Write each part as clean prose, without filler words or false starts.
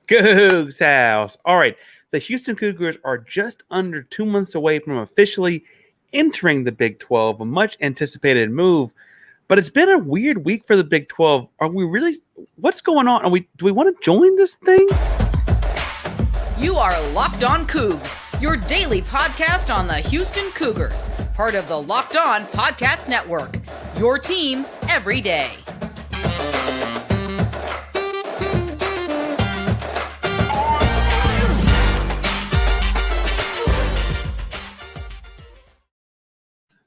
Coogs house. All right. The Houston Cougars are just under 2 months away from officially entering the Big 12, a much anticipated move. But it's been a weird week for the Big 12. Are we really? What's going on? Do we want to join this thing? You are Locked On Cougs, your daily podcast on the Houston Cougars, part of the Locked On Podcast Network. Your team every day.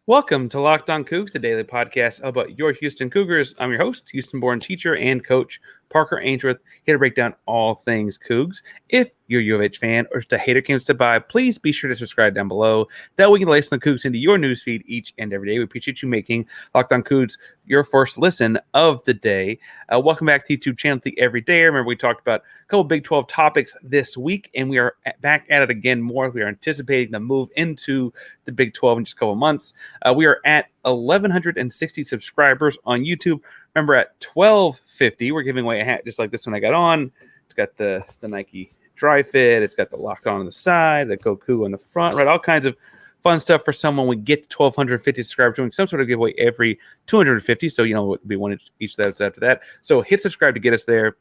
Welcome to Locked On Cougs, the daily podcast about your Houston Cougars. I'm your host, Houston-born teacher and coach Parker Ainsworth, here to break down all things Cougs. If you're a U of H fan or just a hater games to buy, please be sure to subscribe down below. That way you can listen the Cougs into your newsfeed each and every day. We appreciate you making Locked On Cougs your first listen of the day. Welcome back to the YouTube channel, The Everyday. Remember, we talked about a couple Big 12 topics this week, and we are back at it again more. We are anticipating the move into the Big 12 in just a couple months. We are at 1,160 subscribers on YouTube. Remember, at 1,250, we're giving away a hat just like this one I got on. It's got the Nike Dry Fit. It's got the Locked On the side, the Goku on the front, right? All kinds of fun stuff for someone. We get to 1,250 subscribers, doing some sort of giveaway every 250. So, you know, it would be one each that's after that. So hit subscribe to get us there.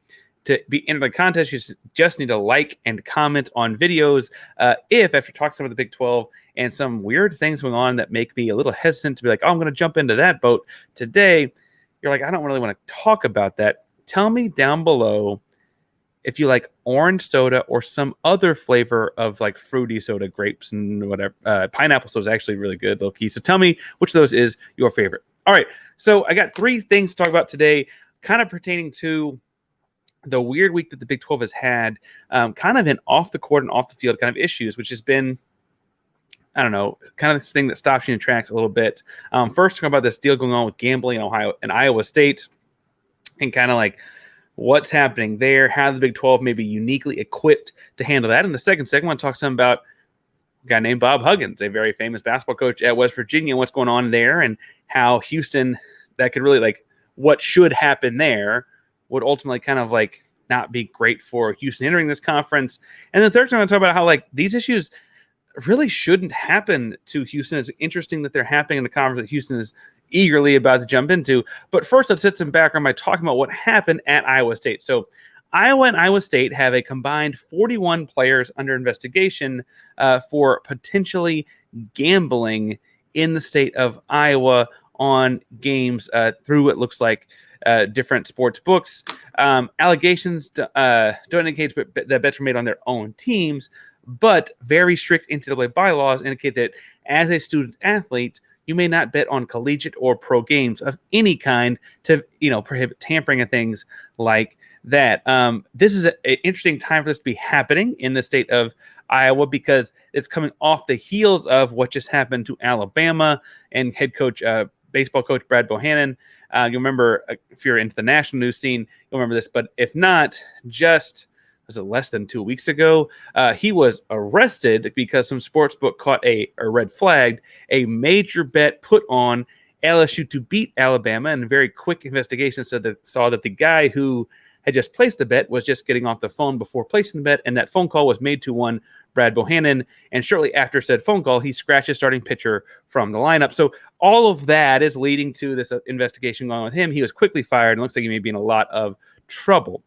To be in the contest, you just need to like and comment on videos. If after talking some of the Big 12 and some weird things going on that make me a little hesitant to be like, oh, I'm going to jump into that boat today, you're like, I don't really want to talk about that. Tell me down below if you like orange soda or some other flavor of like fruity soda, grapes and whatever. Pineapple soda is actually really good, low key. So tell me which of those is your favorite. All right. So I got three things to talk about today, kind of pertaining to the weird week that the Big 12 has had, kind of in off the court and off the field kind of issues, which has been, I don't know, kind of this thing that stops you in tracks a little bit. First, talking about this deal going on with gambling in Ohio and Iowa State, and kind of like what's happening there, how the Big 12 may be uniquely equipped to handle that. In the second segment, I want to talk some about a guy named Bob Huggins, a very famous basketball coach at West Virginia, and what's going on there, and how Houston, that could really like what should happen there would ultimately kind of like not be great for Houston entering this conference. And the third time, I'm going to talk about how like these issues really shouldn't happen to Houston. It's interesting that they're happening in the conference that Houston is eagerly about to jump into. But first, let's set some background by talking about what happened at Iowa State. So Iowa and Iowa State have a combined 41 players under investigation for potentially gambling in the state of Iowa on games through what looks like different sports books. Allegations don't indicate that bets were made on their own teams, but very strict NCAA bylaws indicate that as a student athlete, you may not bet on collegiate or pro games of any kind to, prohibit tampering and things like that. This is an interesting time for this to be happening in the state of Iowa because it's coming off the heels of what just happened to Alabama and head coach, baseball coach Brad Bohannon. You remember, if you're into the national news scene, you'll remember this. But if not, was it less than 2 weeks ago? He was arrested because some sportsbook caught red flagged a major bet put on LSU to beat Alabama. And a very quick investigation saw that the guy who had just placed the bet was just getting off the phone before placing the bet. And that phone call was made to one Brad Bohannon. And shortly after said phone call, he scratched his starting pitcher from the lineup. So all of that is leading to this investigation going on with him. He was quickly fired and looks like he may be in a lot of trouble.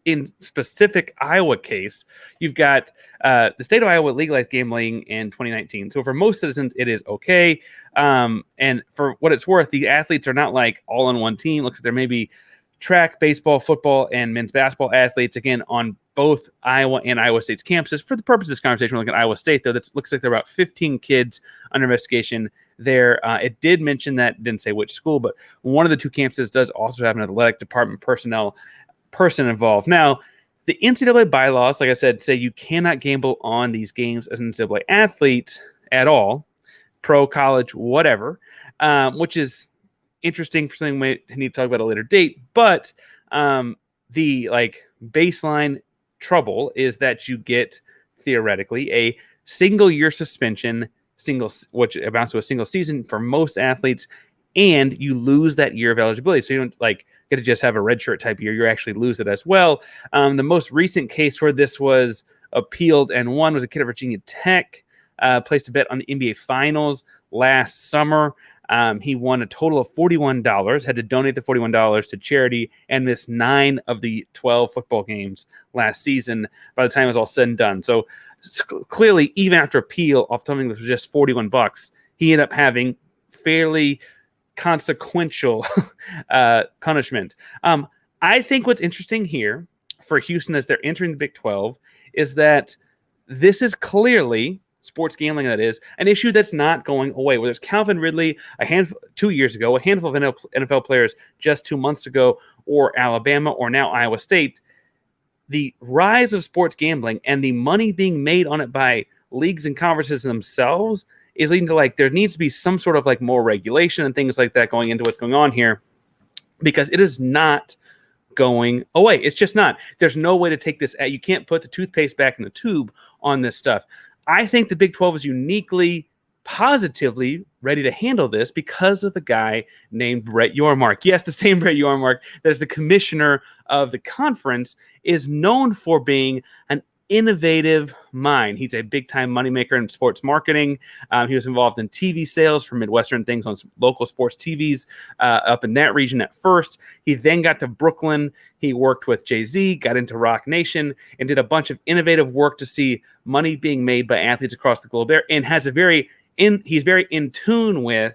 In specific Iowa case, you've got the state of Iowa legalized gambling in 2019. So for most citizens, it is okay. And for what it's worth, the athletes are not like all on one team. Looks like there may be track, baseball, football, and men's basketball athletes, again, on both Iowa and Iowa State's campuses. For the purpose of this conversation, we're looking at Iowa State, though. That looks like there are about 15 kids under investigation there. It did mention that, didn't say which school, but one of the two campuses does also have an athletic department person involved. Now, the NCAA bylaws, like I said, say you cannot gamble on these games as an NCAA athlete at all, pro, college, whatever, which is interesting for something we need to talk about at a later date. But the baseline trouble is that you get theoretically a single year suspension, which amounts to a single season for most athletes, and you lose that year of eligibility. So you don't get to just have a redshirt type year. You actually lose it as well. The most recent case where this was appealed and won was a kid at Virginia Tech, placed a bet on the NBA Finals last summer. He won a total of $41, had to donate the $41 to charity, and missed 9 of the 12 football games last season by the time it was all said and done. So clearly, even after appeal off something that was just $41, he ended up having fairly consequential punishment. I think what's interesting here for Houston as they're entering the Big 12 is that this is clearly sports gambling, that is, an issue that's not going away. Whether it's Calvin Ridley 2 years ago, a handful of NFL players just 2 months ago, or Alabama, or now Iowa State, the rise of sports gambling and the money being made on it by leagues and conferences themselves is leading to there needs to be some sort of more regulation and things like that going into what's going on here, because it is not going away. It's just not. There's no way to take this out. You can't put the toothpaste back in the tube on this stuff. I think the Big 12 is uniquely, positively ready to handle this because of a guy named Brett Yormark. Yes, the same Brett Yormark that is the commissioner of the conference is known for being an innovative mind. He's a big-time moneymaker in sports marketing. He was involved in TV sales for Midwestern things on local sports TVs up in that region at first. He then got to Brooklyn. He worked with Jay-Z, got into Rock Nation, and did a bunch of innovative work to see money being made by athletes across the globe there, and has he's very in tune with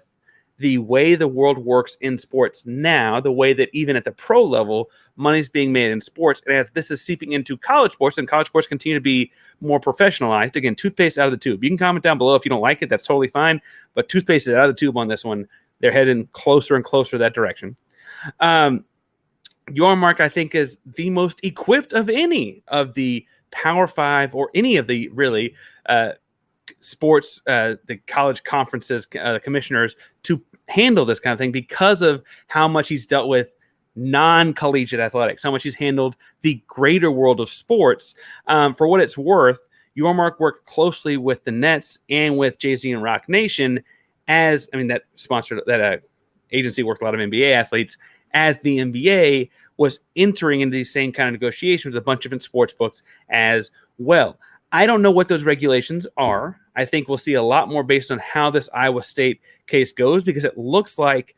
the way the world works in sports now, the way that even at the pro level, money's being made in sports. And as this is seeping into college sports, and college sports continue to be more professionalized, again, toothpaste out of the tube. You can comment down below if you don't like it. That's totally fine. But toothpaste is out of the tube on this one. They're heading closer and closer that direction. Yormark, I think, is the most equipped of any of the Power Five or any of the really sports, the college conferences, commissioners to handle this kind of thing because of how much he's dealt with non-collegiate athletics, how much he's handled the greater world of sports. For what it's worth, Yormark worked closely with the Nets and with Jay-Z and Rock Nation that agency worked a lot of NBA athletes, as the NBA was entering into these same kind of negotiations with a bunch of different sports books as well. I don't know what those regulations are. I think we'll see a lot more based on how this Iowa State case goes, because it looks like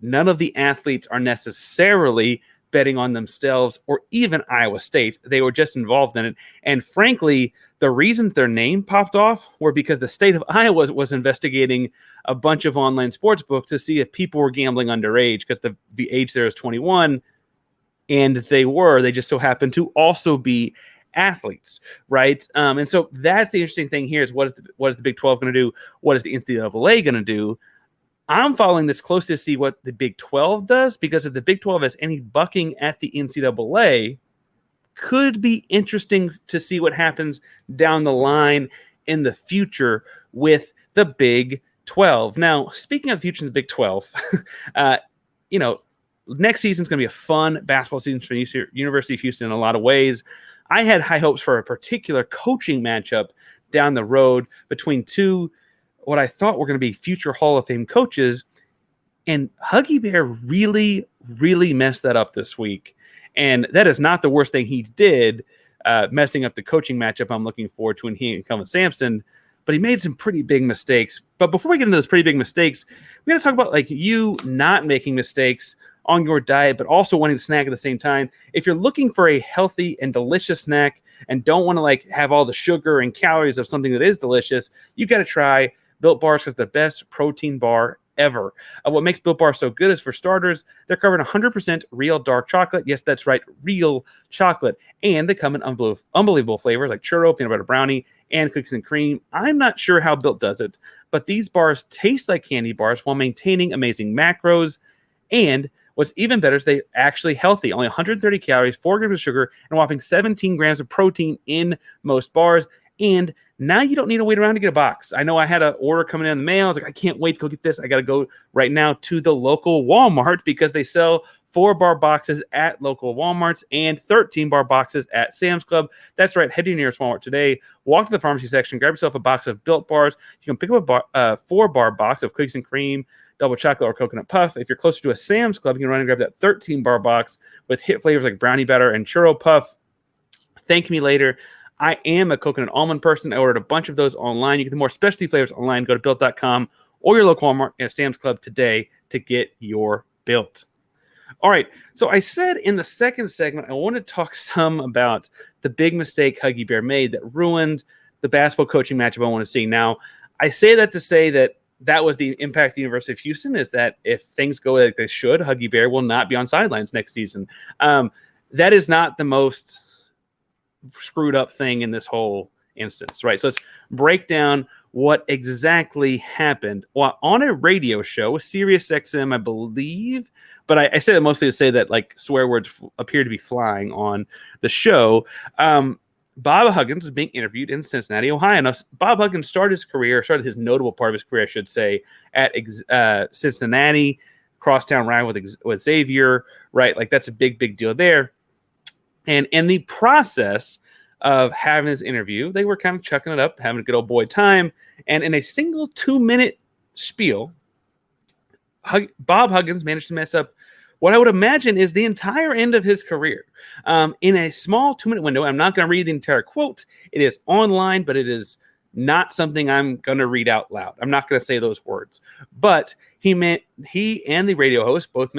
none of the athletes are necessarily betting on themselves or even Iowa State. They were just involved in it. And frankly, the reasons their name popped off were because the state of Iowa was investigating a bunch of online sports books to see if people were gambling underage, because the age there is 21, and they just so happened to also be athletes, right? And so that's the interesting thing here is what is the Big 12 going to do? What is the NCAA going to do? I'm following this close to see what the Big 12 does, because if the Big 12 has any bucking at the NCAA, could be interesting to see what happens down the line in the future with the Big 12. Now, speaking of the future of the Big 12, next season is going to be a fun basketball season for the University of Houston in a lot of ways. I had high hopes for a particular coaching matchup down the road between two, what I thought were going to be future Hall of Fame coaches, and Huggy Bear really, really messed that up this week. And that is not the worst thing he did, messing up the coaching matchup I'm looking forward to when he and Kelvin Sampson, but he made some pretty big mistakes. But before we get into those pretty big mistakes, we got to talk about you not making mistakes on your diet, but also wanting to snack at the same time. If you're looking for a healthy and delicious snack and don't want to have all the sugar and calories of something that is delicious, you got to try Built Bars, because the best protein bar ever. What makes Built Bar so good is, for starters, they're covered in 100% real dark chocolate. Yes, that's right, real chocolate. And they come in unbelievable flavors like churro, peanut butter brownie, and cookies and cream. I'm not sure how Built does it, but these bars taste like candy bars while maintaining amazing macros. And what's even better is they're actually healthy. Only 130 calories, 4 grams of sugar, and a whopping 17 grams of protein in most bars. And now you don't need to wait around to get a box. I know I had an order coming in the mail. I was like, I can't wait to go get this. I got to go right now to the local Walmart, because they sell 4-bar boxes at local Walmarts and 13-bar boxes at Sam's Club. That's right. Head to your nearest Walmart today. Walk to the pharmacy section. Grab yourself a box of Built Bars. You can pick up a 4-bar box of cookies and cream, double chocolate or coconut puff. If you're closer to a Sam's Club, you can run and grab that 13-bar box with hit flavors like brownie batter and churro puff. Thank me later. I am a coconut almond person. I ordered a bunch of those online. You get the more specialty flavors online. Go to built.com or your local Walmart and Sam's Club today to get your Built. All right, so I said in the second segment, I want to talk some about the big mistake Huggy Bear made that ruined the basketball coaching matchup I want to see. Now, I say that to say that was the impact of the University of Houston, is that if things go like they should, Huggy Bear will not be on sidelines next season. That is not the most screwed up thing in this whole instance, right? So let's break down what exactly happened. Well, on a radio show with Sirius XM, I believe, but I say that mostly to say that like swear words appear to be flying on the show. Bob Huggins was being interviewed in Cincinnati, Ohio. Now, Bob Huggins started his notable part of his career, I should say, at Cincinnati, crosstown rival with Xavier, right? Like that's a big deal there. And in the process of having this interview, they were kind of chucking it up, having a good old boy time. And in a single 2-minute spiel, Bob Huggins managed to mess up what I would imagine is the entire end of his career. In a small 2-minute window, I'm not going to read the entire quote. It is online, but it is not something I'm going to read out loud. I'm not going to say those words. But he and the radio host both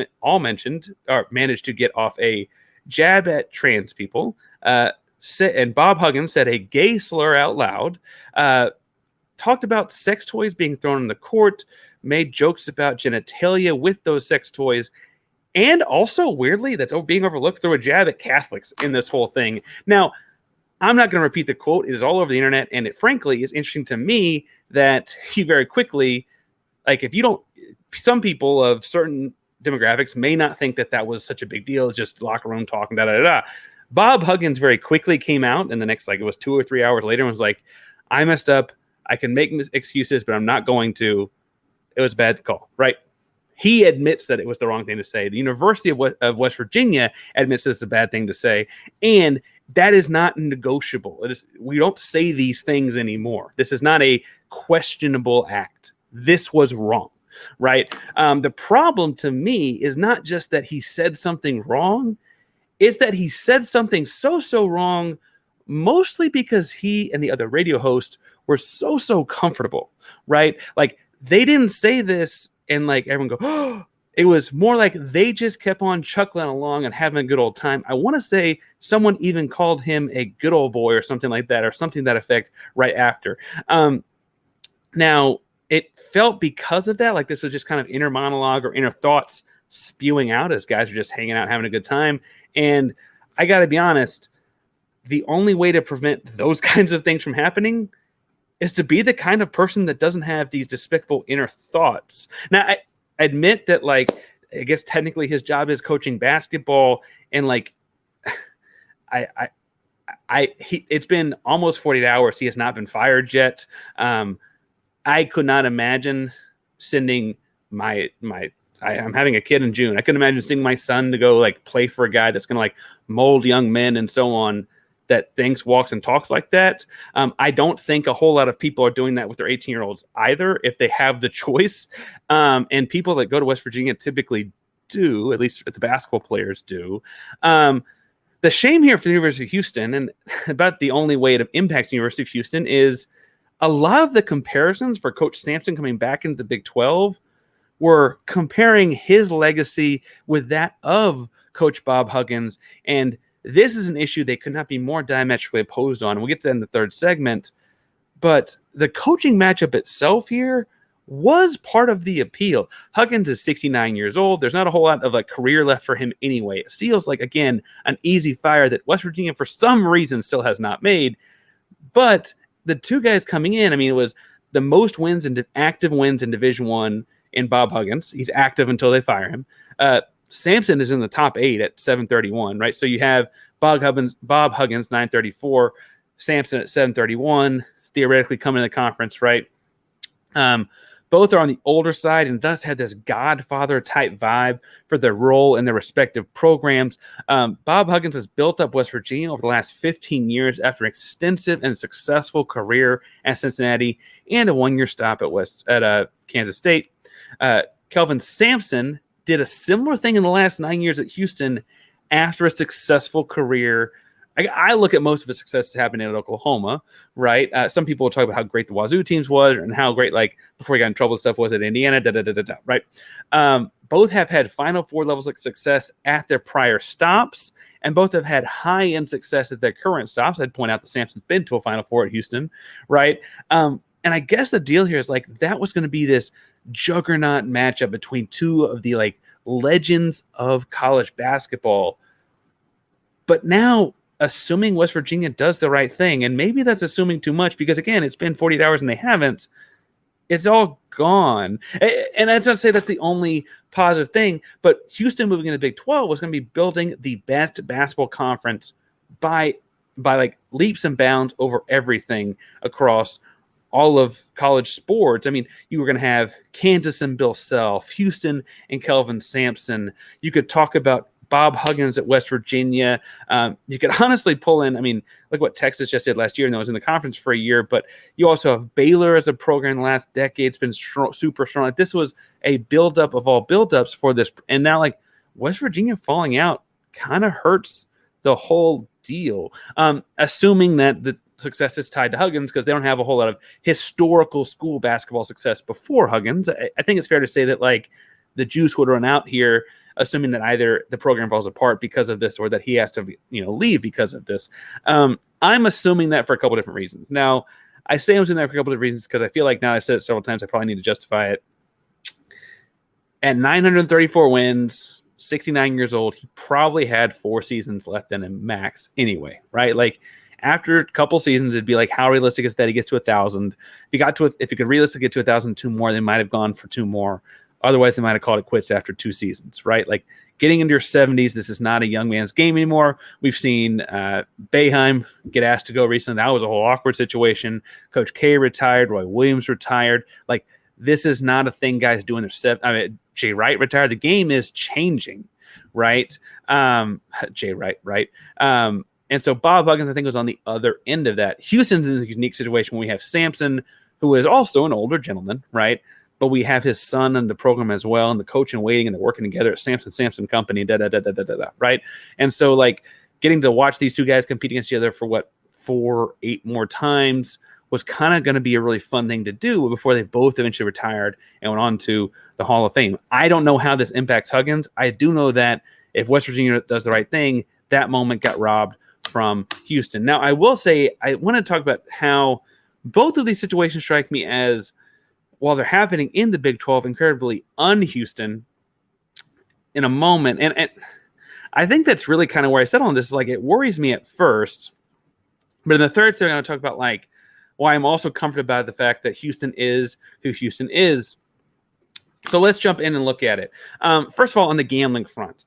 managed to get off a jab at trans people. And Bob Huggins said a gay slur out loud, talked about sex toys being thrown in the court, made jokes about genitalia with those sex toys, and also, weirdly, that's being overlooked, threw a jab at Catholics in this whole thing. Now, I'm not going to repeat the quote. It is all over the internet, and it frankly is interesting to me that he very quickly, like some people of certain demographics may not think that was such a big deal. It's just locker room talking, da-da-da-da. Bob Huggins very quickly came out, and the next, it was 2 or 3 hours later, and was like, I messed up. I can make excuses, but I'm not going to. It was a bad call, right? He admits that it was the wrong thing to say. The University of West Virginia admits it's a bad thing to say, and that is not negotiable. We don't say these things anymore. This is not a questionable act. This was wrong, right? The problem to me is not just that he said something wrong. It's that he said something so wrong, mostly because he and the other radio host were so comfortable, right? Like, they didn't say this and like everyone go, oh, it was more like they just kept on chuckling along and having a good old time. I want to say someone even called him a good old boy or something like that, or something to that effect right after. Now, it felt because of that, like this was just kind of inner monologue or inner thoughts spewing out as guys were just hanging out, having a good time. And I got to be honest, the only way to prevent those kinds of things from happening is to be the kind of person that doesn't have these despicable inner thoughts. Now, I admit that, like, I guess technically his job is coaching basketball, and like, it's been almost 48 hours. He has not been fired yet. I could not imagine sending I'm having a kid in June. I couldn't imagine sending my son to go like play for a guy that's going to like mold young men and so on, that thinks, walks, and talks like that. I don't think a whole lot of people are doing that with their 18-year-olds either, if they have the choice. And people that go to West Virginia typically do, at least the basketball players do. The shame here for the University of Houston, and about the only way it impacts the University of Houston, is a lot of the comparisons for Coach Sampson coming back into the Big 12 were comparing his legacy with that of Coach Bob Huggins. And this is an issue they could not be more diametrically opposed on. We'll get to that in the third segment. But the coaching matchup itself here was part of the appeal. Huggins is 69 years old. There's not a whole lot of like career left for him anyway. It feels like, again, an easy fire that West Virginia, for some reason, still has not made. But the two guys coming in, I mean, it was the most wins and active wins in Division I in Bob Huggins. He's active until they fire him. Sampson is in the top 8 at 731, right? So you have Bob Huggins 934, Sampson at 731, theoretically coming to the conference, right? Both are on the older side and thus had this Godfather type vibe for their role in their respective programs. Bob Huggins has built up West Virginia over the last 15 years after an extensive and successful career at Cincinnati and a 1-year stop at Kansas State. Kelvin Sampson did a similar thing in the last 9 years at Houston after a successful career. I look at most of his success happening at Oklahoma, right? Some people will talk about how great the Wazoo teams was and how great, like, before he got in trouble and stuff was at Indiana, right? Both have had Final Four levels of success at their prior stops, and both have had high-end success at their current stops. I'd point out that Sampson's been to a Final Four at Houston, right? And I guess the deal here is, like, that was going to be this juggernaut matchup between two of the, like, legends of college basketball. But now, assuming West Virginia does the right thing, and maybe that's assuming too much because, again, it's been 48 hours and they haven't, it's all gone. And that's not to say that's the only positive thing, but Houston moving into Big 12 was going to be building the best basketball conference by like leaps and bounds over everything across all of college sports. I mean, you were going to have Kansas and Bill Self, Houston and Kelvin Sampson. You could talk about Bob Huggins at West Virginia. You could honestly pull in, I mean, look what Texas just did last year, and that was in the conference for a year, but you also have Baylor as a program in the last decade. It's been super strong. Like, this was a buildup of all buildups for this. And now, like, West Virginia falling out kind of hurts the whole deal. Assuming that the success is tied to Huggins because they don't have a whole lot of historical school basketball success before Huggins. I think it's fair to say that, like, the juice would run out here, assuming that either the program falls apart because of this or that he has to, leave because of this. I'm assuming that for a couple different reasons. Now, I say I'm assuming that for a couple different reasons because I feel like now I've said it several times, I probably need to justify it. At 934 wins, 69 years old, he probably had 4 seasons left in him max anyway, right? Like, after a couple seasons, it'd be like, how realistic is that he gets to 1,000? If he could realistically get to 1,000, 2 more, they might have gone for 2 more. Otherwise, they might have called it quits after 2 seasons, right? Like, getting into your 70s, this is not a young man's game anymore. We've seen Boeheim get asked to go recently. That was a whole awkward situation. Coach K retired. Roy Williams retired. Like, this is not a thing guys do in their Jay Wright retired. The game is changing, right? Jay Wright, right? And so Bob Huggins, I think, was on the other end of that. Houston's in a unique situation when we have Sampson, who is also an older gentleman, right? But we have his son in the program as well, and the coach in waiting, and they're working together at Sampson Company, right? And so, like, getting to watch these two guys compete against each other for 4-8 more times was kind of going to be a really fun thing to do before they both eventually retired and went on to the Hall of Fame. I don't know how this impacts Huggins. I do know that if West Virginia does the right thing, that moment got robbed from Houston. Now, I will say, I want to talk about how both of these situations strike me as, while they're happening in the Big 12, incredibly un-Houston in a moment. And I think that's really kind of where I settle on this. Is like, it worries me at first. But in the third thing, I'm going to talk about, like, why I'm also comforted about the fact that Houston is who Houston is. So let's jump in and look at it. First of all, on the gambling front,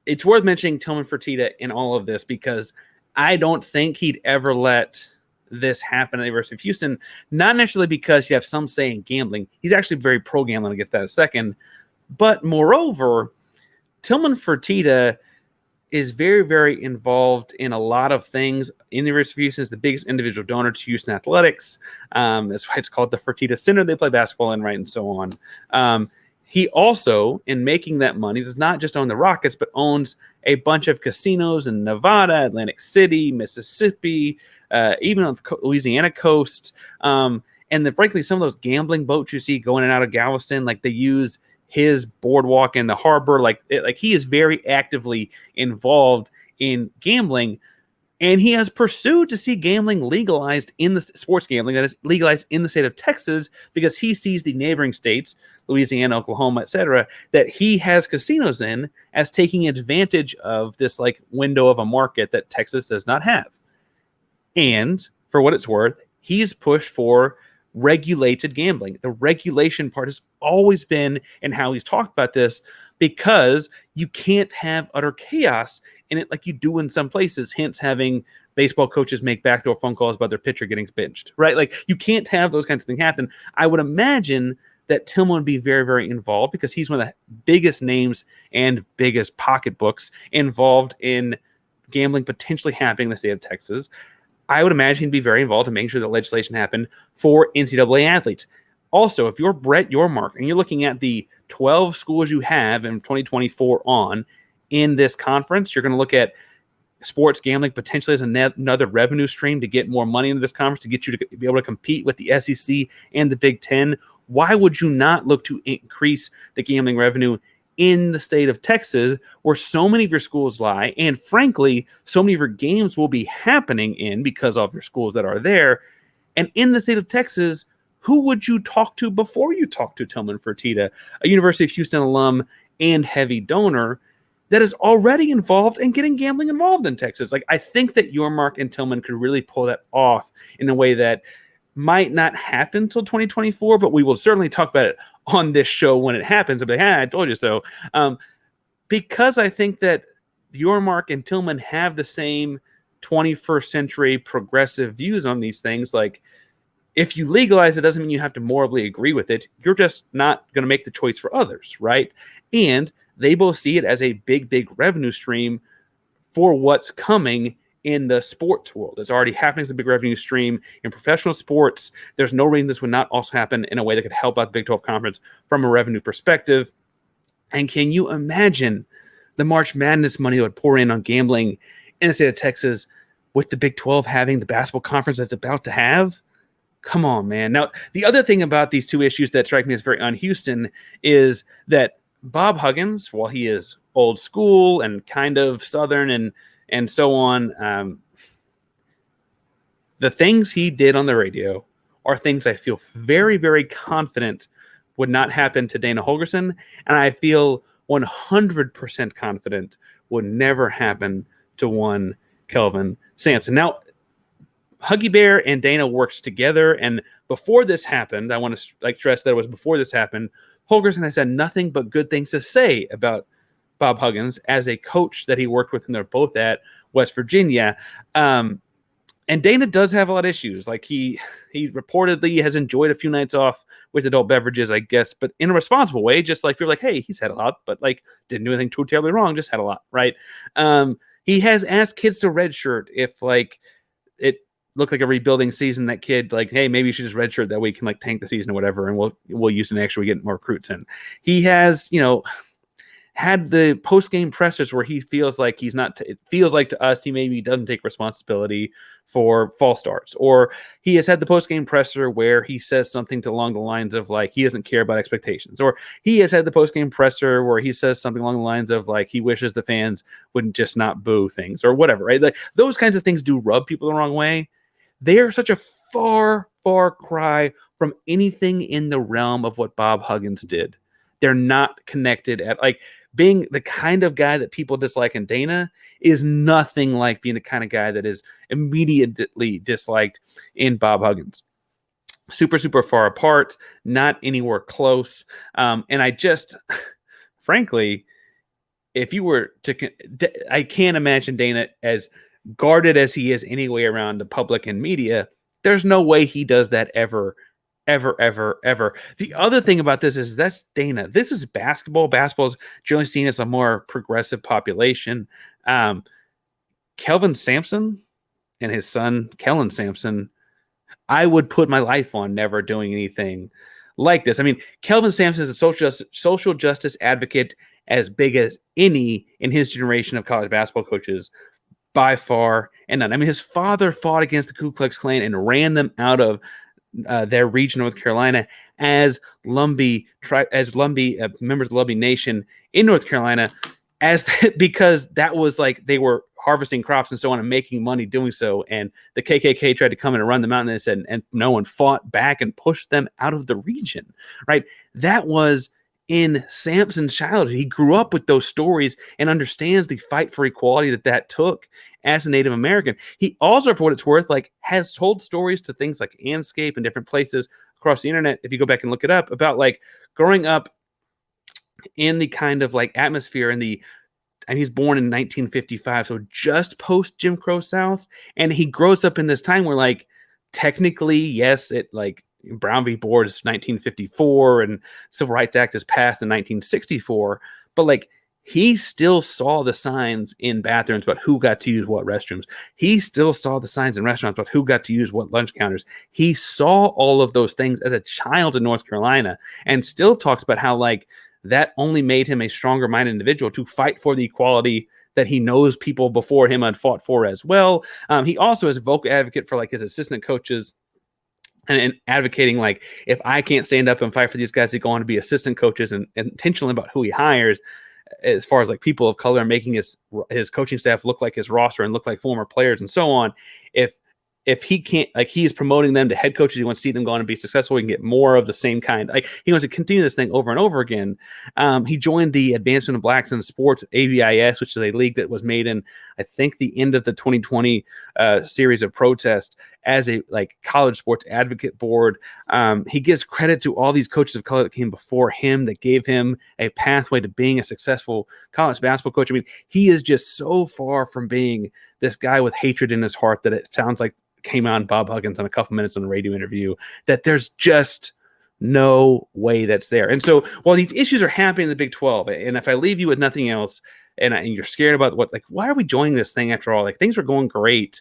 it's worth mentioning Tilman Fertitta in all of this because I don't think he'd ever let this happen at the University of Houston, not necessarily because you have some say in gambling. He's actually very pro-gambling. I'll get to that in a second. But moreover, Tilman Fertitta is very, very involved in a lot of things in the University of Houston. Is the biggest individual donor to Houston athletics. That's why it's called the Fertitta Center. They play basketball in, right, and so on. He also, in making that money, does not just own the Rockets, but owns a bunch of casinos in Nevada, Atlantic City, Mississippi, even on the Louisiana coast. And then, frankly, some of those gambling boats you see going in and out of Galveston, like, they use his boardwalk in the harbor. Like he is very actively involved in gambling. And he has pursued to see gambling legalized in the sports gambling that is legalized in the state of Texas, because he sees the neighboring states, Louisiana, Oklahoma, etc., that he has casinos in as taking advantage of this, like, window of a market that Texas does not have. And for what it's worth, he's pushed for regulated gambling. The regulation part has always been in how he's talked about this, because you can't have utter chaos in it like you do in some places, hence having baseball coaches make backdoor phone calls about their pitcher getting benched, right? Like, you can't have those kinds of things happen. I would imagine that Tilman would be very, very involved, because he's one of the biggest names and biggest pocketbooks involved in gambling potentially happening in the state of Texas. I would imagine he'd be very involved in making sure that legislation happened for NCAA athletes. Also, if you're Brett Yormark and you're looking at the 12 schools you have in 2024 on in this conference, you're going to look at sports gambling potentially as another revenue stream to get more money into this conference, to get you to be able to compete with the SEC and the Big Ten. Why would you not look to increase the gambling revenue in the state of Texas, where so many of your schools lie, and frankly, so many of your games will be happening in because of your schools that are there? And in the state of Texas, who would you talk to before you talk to Tilman Fertitta, a University of Houston alum and heavy donor that is already involved in getting gambling involved in Texas? Like, I think that Yormark and Tilman could really pull that off in a way that might not happen until 2024, but we will certainly talk about it on this show when it happens. I'll be like, I told you so. Because I think that Yormark and Tilman have the same 21st century progressive views on these things. Like, if you legalize it, doesn't mean you have to morally agree with it. You're just not going to make the choice for others, right? And they both see it as a big, big revenue stream for what's coming in the sports world. It's already happening as a big revenue stream in professional sports. There's no reason this would not also happen in a way that could help out the Big 12 Conference from a revenue perspective. And can you imagine the March Madness money that would pour in on gambling in the state of Texas with the Big 12 having the basketball conference that's about to have? Come on, man. Now, the other thing about these two issues that strike me as very un-Houston is that Bob Huggins, while he is old school and kind of Southern and so on, the things he did on the radio are things I feel very, very confident would not happen to Dana Holgorsen, and I feel 100% confident would never happen to one Kelvin Sampson. Now, Huggy Bear and Dana worked together, and before this happened, I want to stress that it was before this happened, Holgorsen has had nothing but good things to say about Bob Huggins as a coach that he worked with, and they're both at West Virginia. And Dana does have a lot of issues. Like, he reportedly has enjoyed a few nights off with adult beverages, I guess, but in a responsible way. Just like, you're like, hey, he's had a lot, but like, didn't do anything too terribly wrong, just had a lot, right? He has asked kids to redshirt if like it looked like a rebuilding season. That kid, like, hey, maybe you should just redshirt that way, can like tank the season or whatever, and we'll use it and actually get more recruits in. He has, had the post-game pressers where he feels like he's not, it feels like to us, he maybe doesn't take responsibility for false starts, or he has had the post-game presser where he says something along the lines of like, he doesn't care about expectations, or he has had the post-game presser where he says something along the lines of like, he wishes the fans wouldn't just not boo things or whatever, right? Like, those kinds of things do rub people the wrong way. They are such a far, far cry from anything in the realm of what Bob Huggins did. They're not connected at, like, being the kind of guy that people dislike in Dana is nothing like being the kind of guy that is immediately disliked in Bob Huggins. Super, super far apart, not anywhere close. And I just, frankly, if you were to, I can't imagine Dana as guarded as he is anyway around the public and media. There's no way he does that ever. The other thing about this is that's Dana. This is basketball. Basketball is generally seen as a more progressive population. Kelvin Sampson and his son, Kelvin Sampson, I would put my life on never doing anything like this. I mean, Kelvin Sampson is a social justice advocate as big as any in his generation of college basketball coaches, by far and none. I mean, his father fought against the Ku Klux Klan and ran them out of their region, North Carolina, as Lumbee members of the Lumbee Nation in North Carolina, because that was like they were harvesting crops and so on and making money doing so. And the KKK tried to come in and run them out, and they said, and no one fought back and pushed them out of the region, right? That was in Sampson's childhood. He grew up with those stories and understands the fight for equality that took as a Native American. He also, for what it's worth, like, has told stories to things like Anscape and different places across the internet, if you go back and look it up, about like growing up in the kind of like atmosphere and he's born in 1955, so just post Jim Crow South, and he grows up in this time where, like, technically, yes, it like Brown v. Board is 1954 and Civil Rights Act is passed in 1964, but like he still saw the signs in bathrooms about who got to use what restrooms. He still saw the signs in restaurants about who got to use what lunch counters. He saw all of those things as a child in North Carolina, and still talks about how like that only made him a stronger minded individual to fight for the equality that he knows people before him had fought for as well. He also is a vocal advocate for like his assistant coaches and advocating like, if I can't stand up and fight for these guys to go on to be assistant coaches, and intentional about who he hires as far as like people of color, making his coaching staff look like his roster and look like former players and so on. If he can't, like, he's promoting them to head coaches, he wants to see them go on and be successful. He can get more of the same kind. Like, he wants to continue this thing over and over again. He joined the Advancement of Blacks in Sports, ABIS, which is a league that was made in, I think, the end of the 2020 series of protests, as a like college sports advocate board. He gives credit to all these coaches of color that came before him, that gave him a pathway to being a successful college basketball coach. I mean, he is just so far from being this guy with hatred in his heart that it sounds like came on Bob Huggins on a couple minutes on a radio interview, that there's just no way that's there. And so while these issues are happening in the Big 12, and if I leave you with nothing else, and you're scared about what, like, why are we joining this thing after all? Like, things are going great.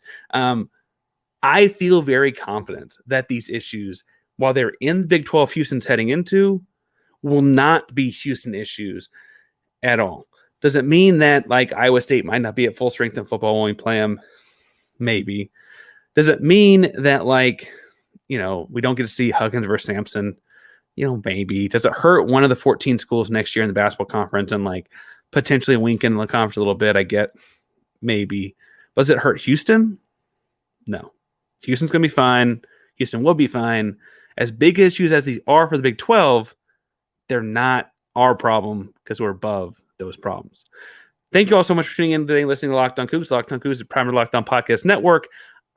I feel very confident that these issues, while they're in the Big 12 Houston's heading into, will not be Houston issues at all. Does it mean that like Iowa State might not be at full strength in football when we play them? Maybe. Does it mean that, like, you know, we don't get to see Huggins versus Sampson? You know, maybe. Does it hurt one of the 14 schools next year in the basketball conference and like potentially weaken the conference a little bit? I get, maybe. Does it hurt Houston? No. Houston's going to be fine. Houston will be fine. As big issues as these are for the Big 12, they're not our problem because we're above those problems. Thank you all so much for tuning in today and listening to Locked On Coogs. Locked On Coogs is a primary Locked On Podcast Network.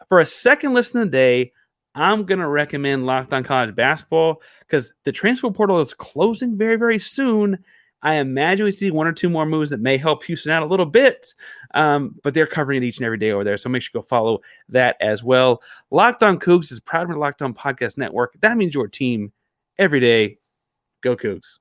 For a second listen of the day, I'm going to recommend Locked On College Basketball because the transfer portal is closing very, very soon. I imagine we see one or two more moves that may help Houston out a little bit, but they're covering it each and every day over there, so make sure you go follow that as well. Locked On Cougs is proud of the Locked On Podcast Network. That means your team every day. Go Cougs.